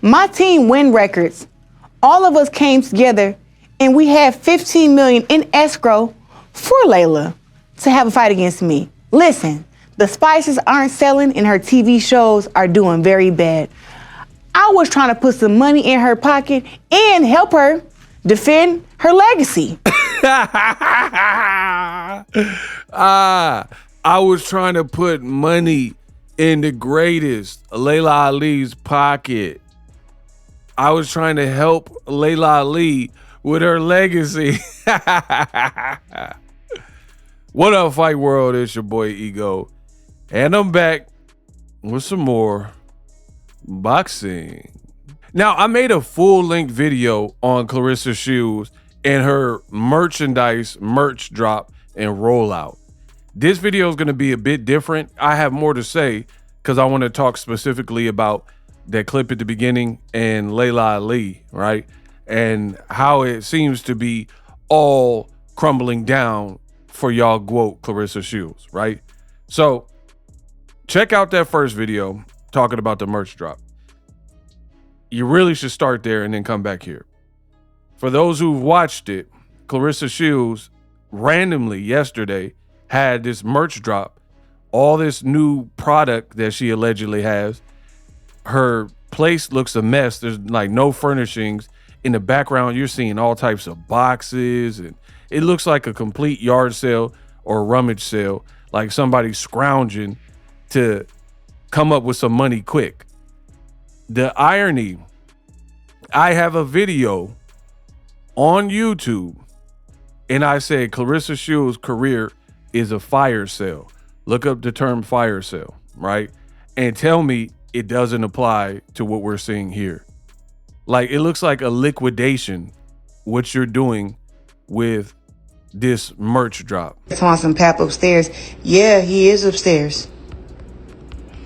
My team win records. All of us came together and we had $15 million in escrow for Laila to have a fight against me. Listen, the spices aren't selling and her TV shows are doing very bad. I was trying to put some money in her pocket and help her defend her legacy. I was trying to put money in the greatest, Laila Ali's pocket. I was trying to help Laila Ali with her legacy. What up, Fight World? It's your boy Ego. And I'm back with some more boxing. Now, I made a full-length video on Claressa Shields and her merch drop and rollout. This video is going to be a bit different. I have more to say because I want to talk specifically about that clip at the beginning and Laila Ali, right? And how it seems to be all crumbling down for y'all quote Claressa Shields, right? So check out that first video talking about the merch drop. You really should start there and then come back here. For those who've watched it, Claressa Shields randomly yesterday had this merch drop, all this new product that she allegedly has. Her place looks a mess. There's like no furnishings. In the background, you're seeing all types of boxes, and it looks like a complete yard sale or rummage sale, like somebody scrounging to come up with some money quick. The irony, I have a video on YouTube and I said Claressa Shields' career is a fire sale. Look up the term fire sale, right? And tell me it doesn't apply to what we're seeing here. Like, it looks like a liquidation, what you're doing with this merch drop. Some pap upstairs. Yeah, he is upstairs.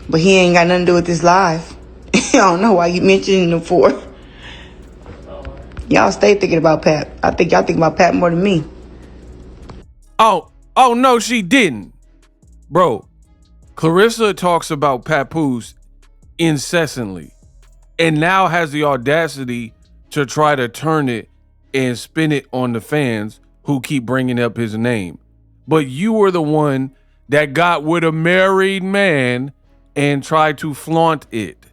But he ain't got nothing to do with this live. I don't know why you mentioning him for. Y'all stay thinking about Pap. I think y'all think about Pap more than me. Oh no, she didn't. Bro, Claressa talks about Papoose incessantly and now has the audacity to try to turn it and spin it on the fans who keep bringing up his name. But you were the one that got with a married man and tried to flaunt it.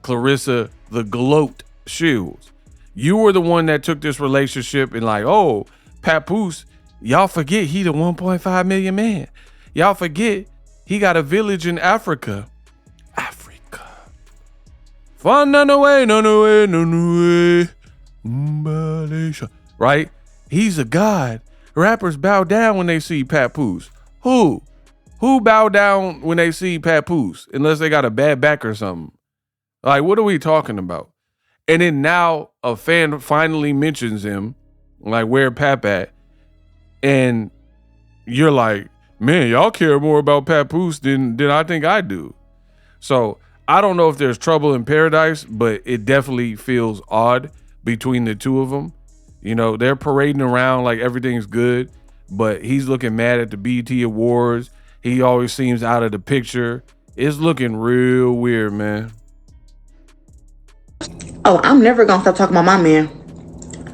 Claressa the Gloat Shields. You were the one that took this relationship and like, oh, Papoose, y'all forget he the 1.5 million man. Y'all forget he got a village in Africa. Right? He's a god. Rappers bow down when they see Papoose. Who bow down when they see Papoose? Unless they got a bad back or something. Like, what are we talking about? And then now a fan finally mentions him, like, where Pap at? And you're like, man, y'all care more about Papoose than I think I do. So I don't know if there's trouble in paradise, but it definitely feels odd between the two of them. You know, they're parading around like everything's good, but he's looking mad at the BET Awards. He always seems out of the picture. It's looking real weird, man. Oh, I'm never gonna stop talking about my man.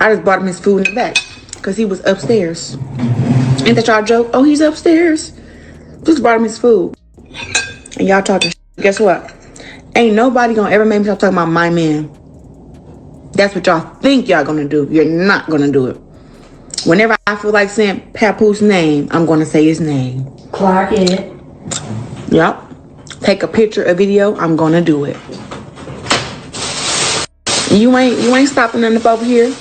I just bought him his food in the back because he was upstairs. Ain't that y'all joke? Oh, he's upstairs. Just brought him his food. And y'all talking shit. Guess what? Ain't nobody gonna ever make me stop talking about my man. That's what y'all think y'all gonna do. You're not gonna do it. Whenever I feel like saying Papoose name, I'm gonna say his name. Clark it. Yep. Take a picture, a video, I'm gonna do it. You ain't stopping nothing up over here.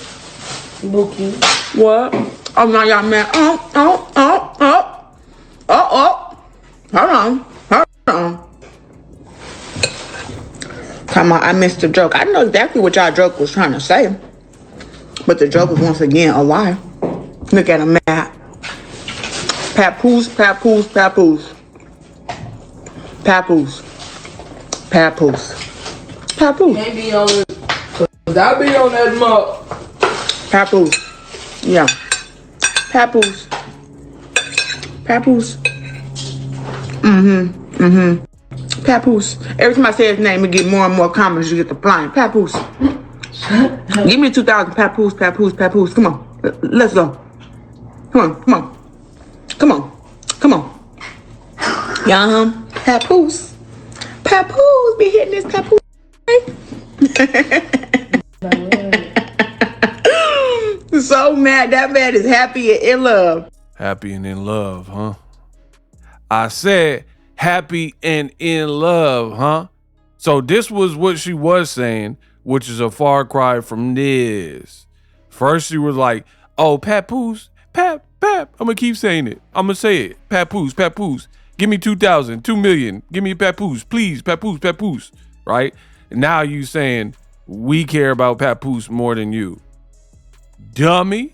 Bookie. What? Oh no, y'all man. Hold on. Talking about I missed the joke. I know exactly what y'all joke was trying to say. But the joke was once again a lie. Look at him, man. Papoose. Papoose. Can't be on it. Cause I be on that mug. Papoose. Yeah. Papoose. Papoose. Every time I say his name, it get more and more comments. You get the flying. Papoose. Give me 2,000. Papoose, Papoose, Papoose. Come on. Let's go. Come on, come on. Come on. Come on. Papoose. Papoose be hitting this Papoose. So mad. That man is happy and in love. Happy and in love, huh? I said happy and in love, huh? So this was what she was saying, which is a far cry from this. First she was like, oh, Papoose, Pap. I'm gonna keep saying it. I'm gonna say it. Papoose. Give me 2,000, 2 million. Give me a Papoose, please. Papoose. Right? And now you saying we care about Papoose more than you. Dummy.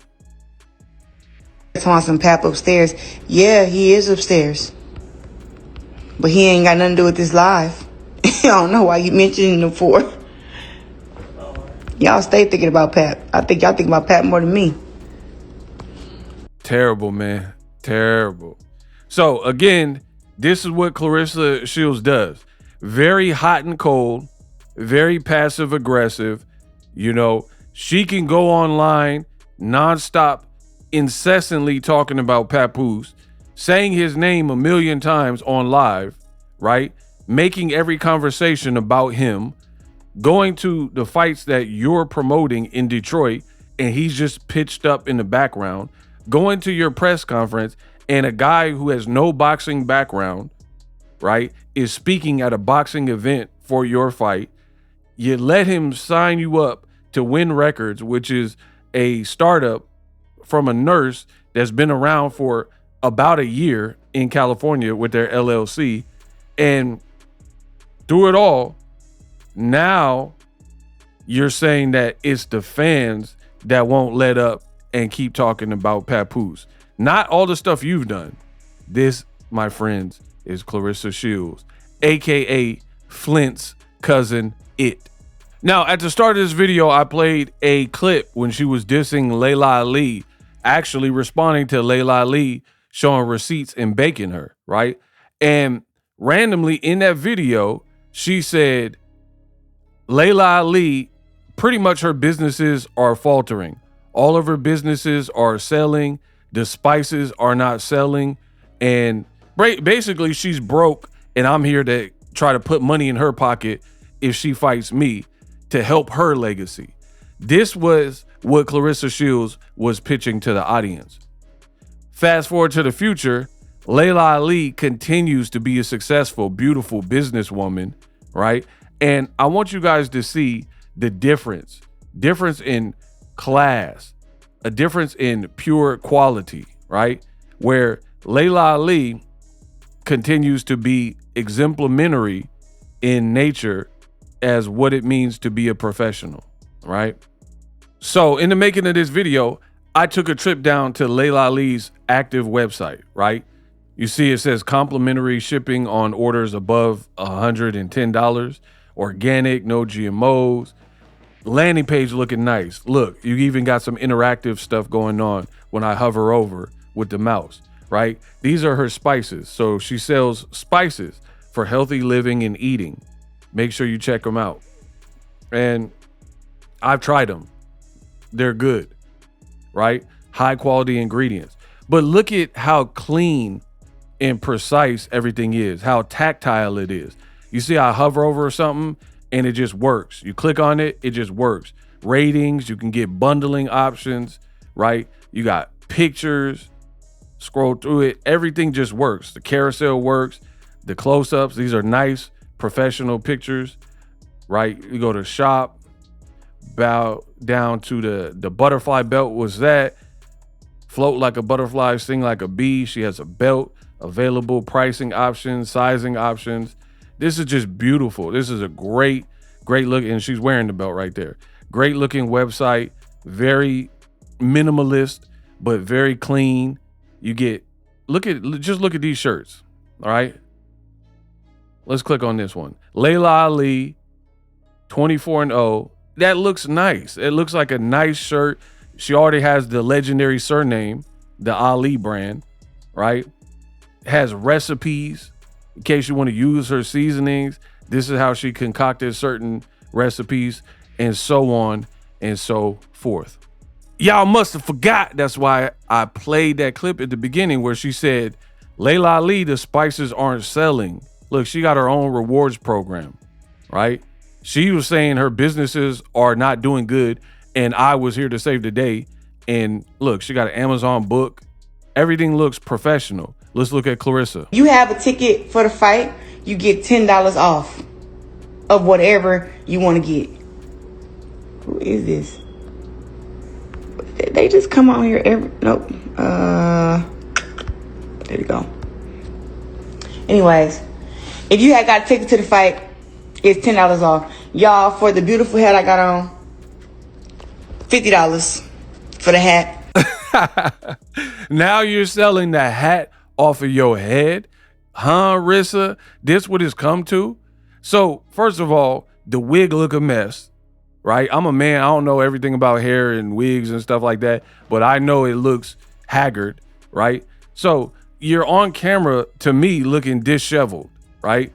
On some Pap upstairs. Yeah, he is upstairs. But he ain't got nothing to do with this live. I don't know why you mentioning him for. Y'all stay thinking about Pap. I think y'all think about Pap more than me. Terrible, man. Terrible. So again, this is what Claressa Shields does. Very hot and cold, very passive aggressive. You know, she can go online nonstop, incessantly talking about Papoose, saying his name a million times on live, right? Making every conversation about him, going to the fights that you're promoting in Detroit, and he's just pitched up in the background, going to your press conference, and a guy who has no boxing background, right, is speaking at a boxing event for your fight. You let him sign you up to Win Records, which is a startup from a nurse that's been around for about a year in California with their LLC. And through it all, now you're saying that it's the fans that won't let up and keep talking about Papoose. Not all the stuff you've done. This, my friends, is Claressa Shields, aka Flint's cousin It. Now, at the start of this video, I played a clip when she was dissing Laila Ali, actually responding to Laila Ali showing receipts and baking her, right? And randomly in that video, she said, Laila Ali, pretty much her businesses are faltering. All of her businesses are selling. The spices are not selling. And basically she's broke, and I'm here to try to put money in her pocket if she fights me to help her legacy. This was what Claressa Shields was pitching to the audience. Fast forward to the future, Laila Ali continues to be a successful, beautiful businesswoman, right? And I want you guys to see the difference in class, a difference in pure quality, right? Where Laila Ali continues to be exemplary in nature as what it means to be a professional, right? So in the making of this video, I took a trip down to Laila Ali's active website, right? You see it says complimentary shipping on orders above $110, organic, no GMOs, landing page looking nice. Look, you even got some interactive stuff going on when I hover over with the mouse, right? These are her spices. So she sells spices for healthy living and eating. Make sure you check them out. And I've tried them. They're good, right? High quality ingredients. But look at how clean and precise everything is, how tactile it is. You see, I hover over something and it just works. You click on it, it just works. Ratings, you can get bundling options, right? You got pictures, scroll through it. Everything just works. The carousel works. The close-ups, these are nice professional pictures, right? You go to shop, bow down to the butterfly belt. Was that float like a butterfly, sing like a bee? She has a belt available, pricing options, sizing options. This is just beautiful. This is a great look, and she's wearing the belt right there. Great looking website, very minimalist, but very clean. You get, just look at these shirts, all right? Let's click on this one. Laila Ali, 24-0. That looks nice. It looks like a nice shirt. She already has the legendary surname, the Ali brand, right? Has recipes, in case you want to use her seasonings. This is how she concocted certain recipes, and so on and so forth. Y'all must have forgot. That's why I played that clip at the beginning where she said, Laila Ali, the spices aren't selling. Look, she got her own rewards program, right? She was saying her businesses are not doing good, and I was here to save the day. And look, she got an Amazon book. Everything looks professional. Let's look at Claressa. You have a ticket for the fight, you get $10 off of whatever you want to get. Who is this? They just come on here every... Nope. There we go. Anyways, if you had got a ticket to the fight, it's $10 off. Y'all, for the beautiful hat I got on, $50 for the hat. Now you're selling the hat off of your head? Huh, Rissa? This what it's come to? So, first of all, the wig look a mess, right? I'm a man. I don't know everything about hair and wigs and stuff like that, but I know it looks haggard, right? So, you're on camera, to me, looking disheveled, right?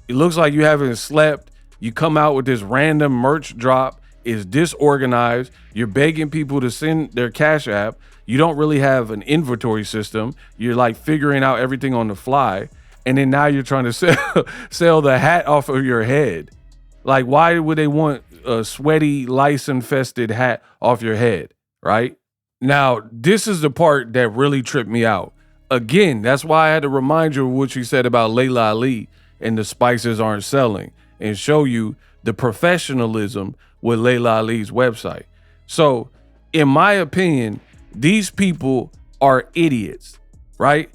It looks like you haven't slept. You come out with this random merch drop. It's disorganized. You're begging people to send their Cash App. You don't really have an inventory system. You're like figuring out everything on the fly. And then now you're trying to sell the hat off of your head. Like, why would they want a sweaty, lice-infested hat off your head, right? Now, this is the part that really tripped me out. Again, that's why I had to remind you of what you said about Laila Ali and the spices aren't selling, and show you the professionalism with Laila Ali's website. So, in my opinion, these people are idiots, right?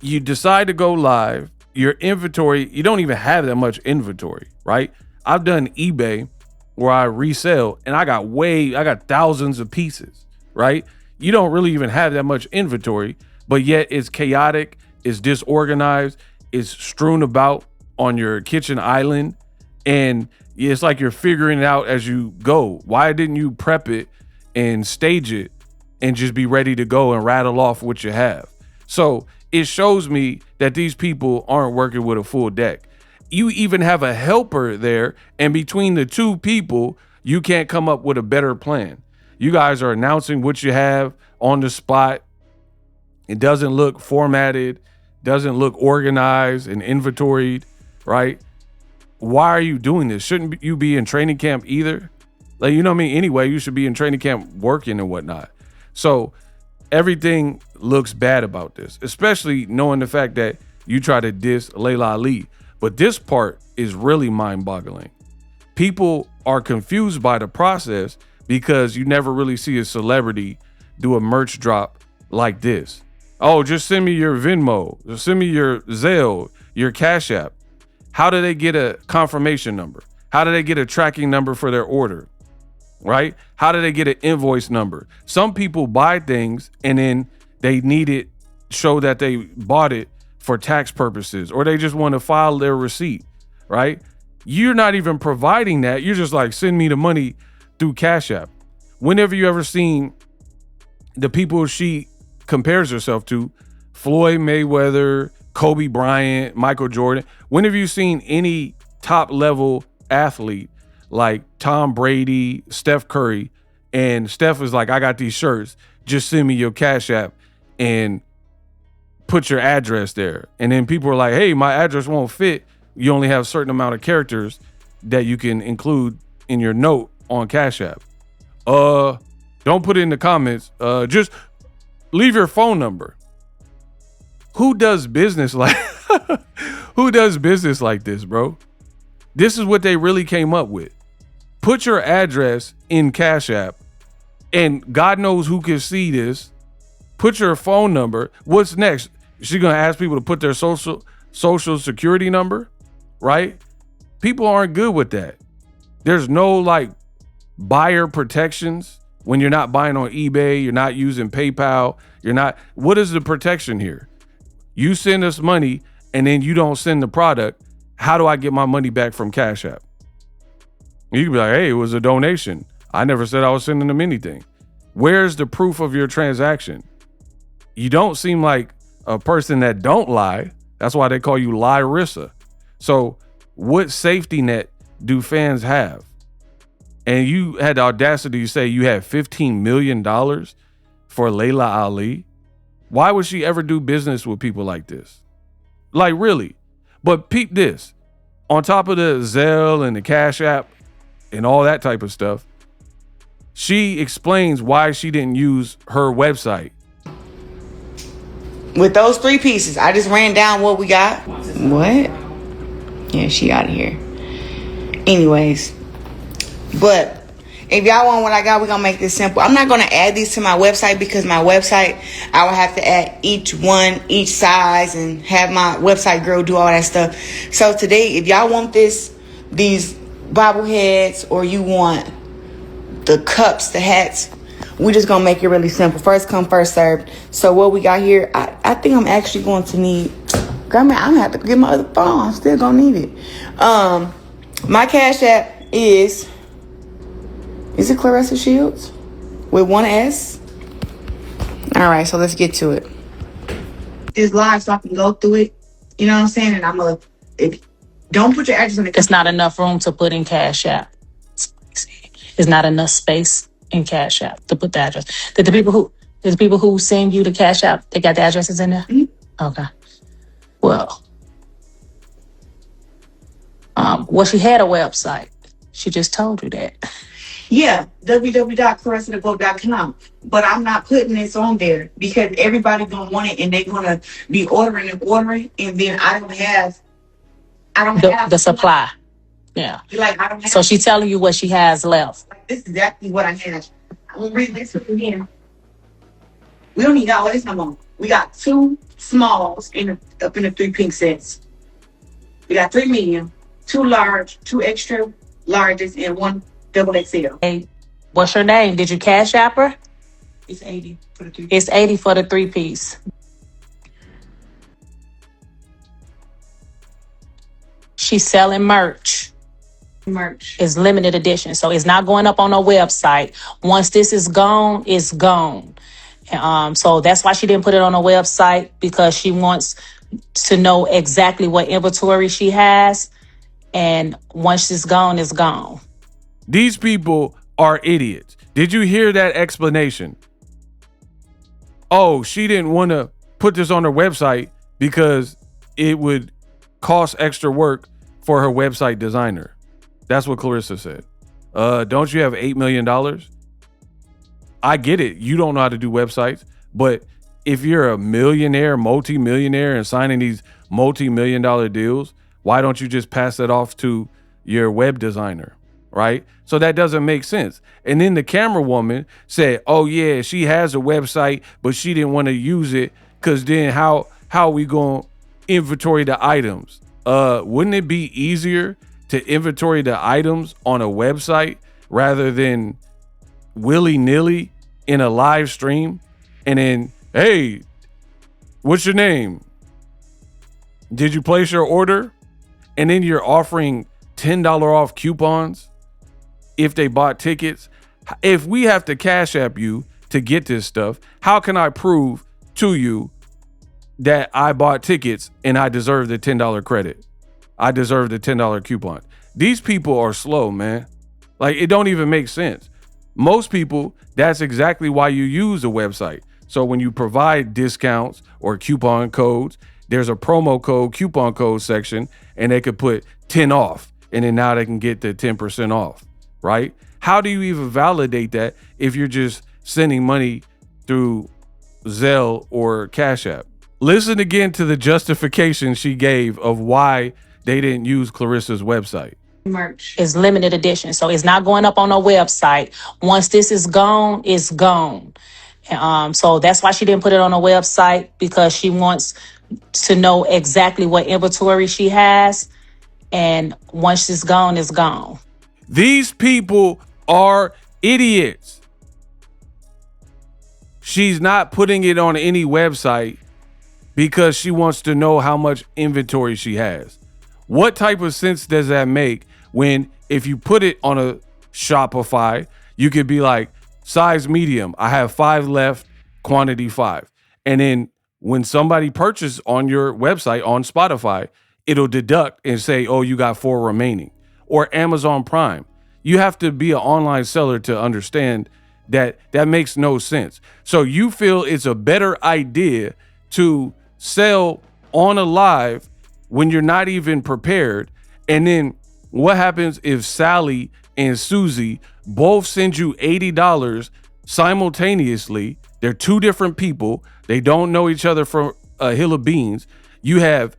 You decide to go live, your inventory, you don't even have that much inventory, right? I've done eBay where I resell and I got thousands of pieces, right? You don't really even have that much inventory, but yet it's chaotic, it's disorganized, it's strewn about on your kitchen island, and it's like you're figuring it out as you go. Why didn't you prep it and stage it and just be ready to go and rattle off what you have? So it shows me that these people aren't working with a full deck. You even have a helper there, and between the two people, you can't come up with a better plan. You guys are announcing what you have on the spot. It doesn't look formatted, doesn't look organized and inventoried, right? Why are you doing this? Shouldn't you be in training camp either? Like, you know what I mean? Anyway, you should be in training camp working and whatnot. So everything looks bad about this, especially knowing the fact that you try to diss Laila Ali. But this part is really mind-boggling. People are confused by the process because you never really see a celebrity do a merch drop like this. Oh, just send me your Venmo, just send me your Zelle, your Cash App. How do they get a confirmation number? How do they get a tracking number for their order? Right? How do they get an invoice number? Some people buy things and then they need it, show that they bought it for tax purposes, or they just want to file their receipt, right? You're not even providing that. You're just like, send me the money through Cash App. Whenever you ever seen the people she compares herself to, Floyd Mayweather, Kobe Bryant, Michael Jordan, when have you seen any top level athlete like Tom Brady, Steph Curry, and Steph is like, I got these shirts, just send me your Cash App and put your address there. And then people are like, hey, my address won't fit. You only have a certain amount of characters that you can include in your note on Cash App. Don't put it in the comments. Just leave your phone number. Who does business like who does business like this, bro? This is what they really came up with. Put your address in Cash App, and God knows who can see this. Put your phone number. What's next? She's gonna ask people to put their social security number, right? People aren't good with that. There's no like buyer protections when you're not buying on eBay, you're not using PayPal, what is the protection here? You send us money and then you don't send the product. How do I get my money back from Cash App? You can be like, hey, it was a donation. I never said I was sending them anything. Where's the proof of your transaction? You don't seem like a person that don't lie, That's why they call you Larissa. So what safety net do fans have? And you had the audacity to say you had $15 million for Laila Ali. Why would she ever do business with people like this? Like, really? But peep this. On top of the Zelle and the Cash App and all that type of stuff, she explains why she didn't use her website. With those 3 pieces, I just ran down what we got. What? Yeah, she out of here. Anyways, but if y'all want what I got, we're going to make this simple. I'm not going to add these to my website because my website, I will have to add each one, each size, and have my website girl do all that stuff. So today, if y'all want these bobbleheads, or you want the cups, the hats, we're just going to make it really simple. First come, first served. So what we got here, I think I'm actually going to need, I'm going to have to get my other phone. I'm still going to need it. My Cash App is it Claressa Shields? With 1 S? All right, so let's get to it. It's live so I can go through it. You know what I'm saying? And don't put your address on the... It's not enough room to put in Cash App. It's not enough space in Cash App to put the address. Did the people who send you the Cash App, they got the addresses in there? Mm-hmm. Okay. Well, she had a website. She just told you that. Yeah, www.claressadaboat.com. But I'm not putting this on there because everybody's gonna want it and they're gonna be ordering, and then I don't have the supply. Yeah. Like, I don't have. So she's telling you what she has left. This is exactly what I had. I'm gonna read this again. We don't even got all this no more. We got 2 smalls up in the 3 pink sets. We got 3 medium, 2 large, 2 extra larges, and 1 double XL. Hey, what's your name? Did you Cash App her? It's 80 for the 3. It's 80 for the 3-piece. She's selling merch. Is limited edition, so it's not going up on her website. Once this is gone, it's gone. So that's why she didn't put it on her website, because she wants to know exactly what inventory she has, and once it's gone, it's gone. These people are idiots. Did you hear that explanation? Oh, she didn't want to put this on her website because it would cost extra work for her website designer. That's what Claressa said. Don't you have $8 million? I get it. You don't know how to do websites, but if you're a millionaire, multi-millionaire, and signing these multi-million-dollar deals, why don't you just pass it off to your web designer, right? So that doesn't make sense. And then the camera woman said, oh yeah, she has a website, but she didn't want to use it because then how are we going to inventory the items? Wouldn't it be easier to inventory the items on a website rather than willy-nilly in a live stream? And then, hey, what's your name? Did you place your order? And then you're offering $10 off coupons if they bought tickets. If we have to Cash App you to get this stuff, how can I prove to you that I bought tickets and I deserve the $10 credit? I deserve the $10 coupon. These people are slow, man. Like, it don't even make sense. Most people, that's exactly why you use a website. So when you provide discounts or coupon codes, there's a promo code, coupon code section, and they could put 10 off. And then now they can get the 10% off, right? How do you even validate that if you're just sending money through Zelle or Cash App? Listen again to the justification she gave of why they didn't use Claressa's website. Merch is limited edition, so it's not going up on her website. Once this is gone, it's gone. So that's why she didn't put it on her website, because she wants to know exactly what inventory she has, and once it's gone, it's gone. These people are idiots. She's not putting it on any website because she wants to know how much inventory she has. What type of sense does that make when, if you put it on a Shopify, you could be like, size medium, I have 5 left, quantity 5. And then when somebody purchases on your website on Spotify, it'll deduct and say, oh, you got 4 remaining. Or Amazon Prime. You have to be an online seller to understand that that makes no sense. So you feel it's a better idea to sell on a live when you're not even prepared. And then what happens if Sally and Susie both send you $80 simultaneously? They're 2 different people. They don't know each other from a hill of beans. You have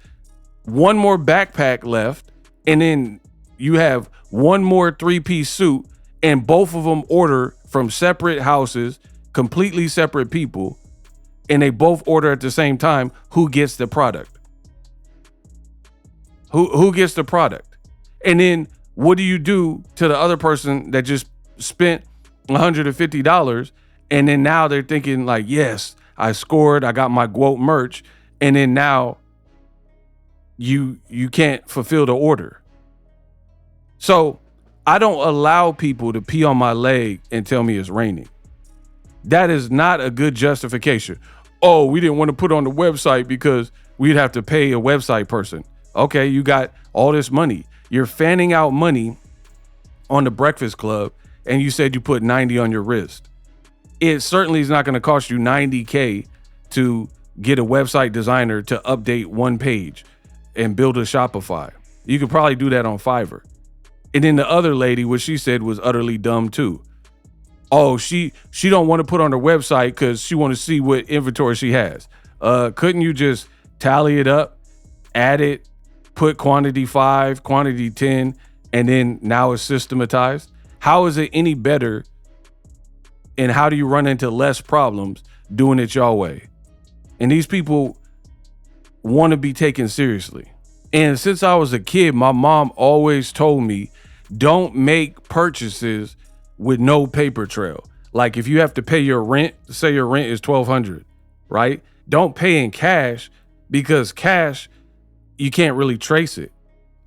1 more backpack left, and then you have 1 more 3-piece suit, and both of them order from separate houses, completely separate people, and they both order at the same time. Who gets the product? Who gets the product? And then what do you do to the other person that just spent $150, and then now they're thinking like, yes, I scored, I got my GWOAT merch, and then now you can't fulfill the order. So I don't allow people to pee on my leg and tell me it's raining. That is not a good justification. Oh, we didn't want to put on the website because we'd have to pay a website person. Okay, you got all this money. You're fanning out money on the Breakfast Club, and you said you put 90 on your wrist. It certainly is not going to cost you $90K to get a website designer to update 1 page and build a Shopify. You could probably do that on Fiverr. And then the other lady, what she said was utterly dumb too. Oh, she don't want to put on her website because she want to see what inventory she has. Couldn't you just tally it up, add it, put quantity 5, quantity 10, and then now it's systematized? How is it any better? And how do you run into less problems doing it your way? And these people want to be taken seriously. And since I was a kid, my mom always told me, don't make purchases with no paper trail. Like if you have to pay your rent, say your rent is $1,200, right? Don't pay in cash, because cash, you can't really trace it.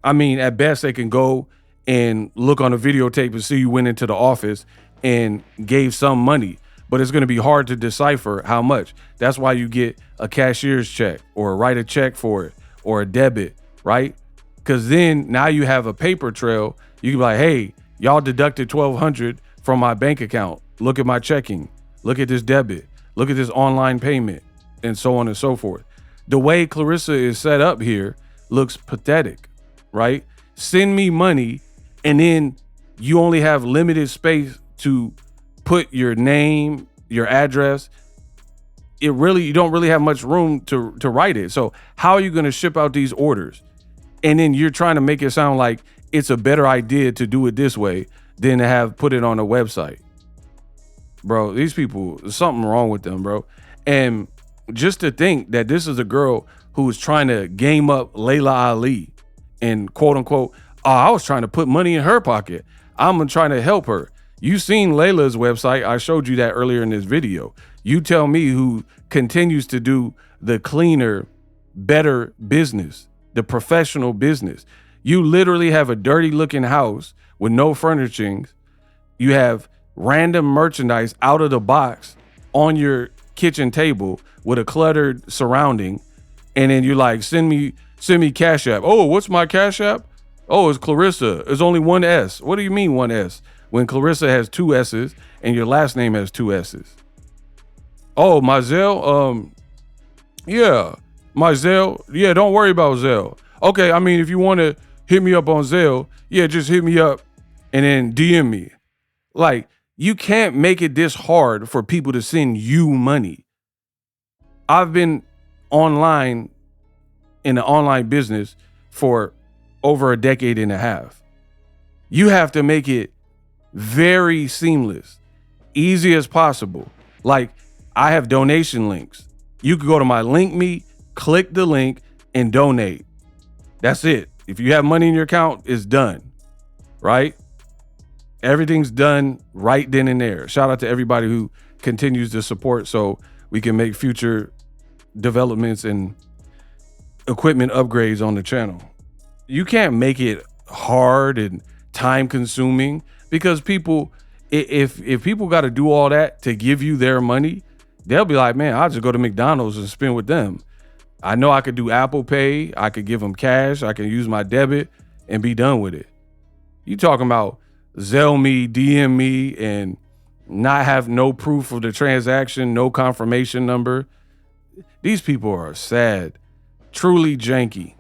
I mean, at best they can go and look on a videotape and see you went into the office and gave some money, but it's going to be hard to decipher how much. That's why you get a cashier's check or write a check for it or a debit, right? Because then now you have a paper trail. You can be like, hey, y'all deducted $1,200 from my bank account. Look at my checking. Look at this debit. Look at this online payment, and so on and so forth. The way Claressa is set up here looks pathetic, right? Send me money, and then you only have limited space to put your name, your address. You don't really have much room to write it. So how are you going to ship out these orders? And then you're trying to make it sound like it's a better idea to do it this way than to have put it on a website. Bro, these people, there's something wrong with them, bro. And just to think that this is a girl who was trying to game up Laila Ali and quote unquote, oh, I was trying to put money in her pocket. I'm trying to help her. You've seen Layla's website. I showed you that earlier in this video. You tell me who continues to do the cleaner, better business, the professional business. You literally have a dirty looking house with no furnishings. You have random merchandise out of the box on your kitchen table with a cluttered surrounding. And then you're like, send me Cash App. Oh, what's my Cash App? Oh, it's Claressa. There's only 1 S. What do you mean 1 S? When Claressa has 2 S's and your last name has 2 S's. Oh, my Zelle? Yeah, my Zelle. Yeah, don't worry about Zelle. Okay, I mean, if you want to hit me up on Zelle, yeah, just hit me up and then DM me. Like, you can't make it this hard for people to send you money. I've been online in the online business for over a decade and a half. You have to make it very seamless, easy as possible. Like, I have donation links. You could go to my link me, click the link, and donate. That's it. If you have money in your account, it's done, right? Everything's done right then and there. Shout out to everybody who continues to support so we can make future developments and equipment upgrades on the channel. You can't make it hard and time consuming, because people, if people got to do all that to give you their money, they'll be like, man, I'll just go to McDonald's and spend with them. I know I could do Apple Pay. I could give them cash. I can use my debit and be done with it. You talking about Zelle me, DM me, and not have no proof of the transaction, no confirmation number. These people are sad, truly janky.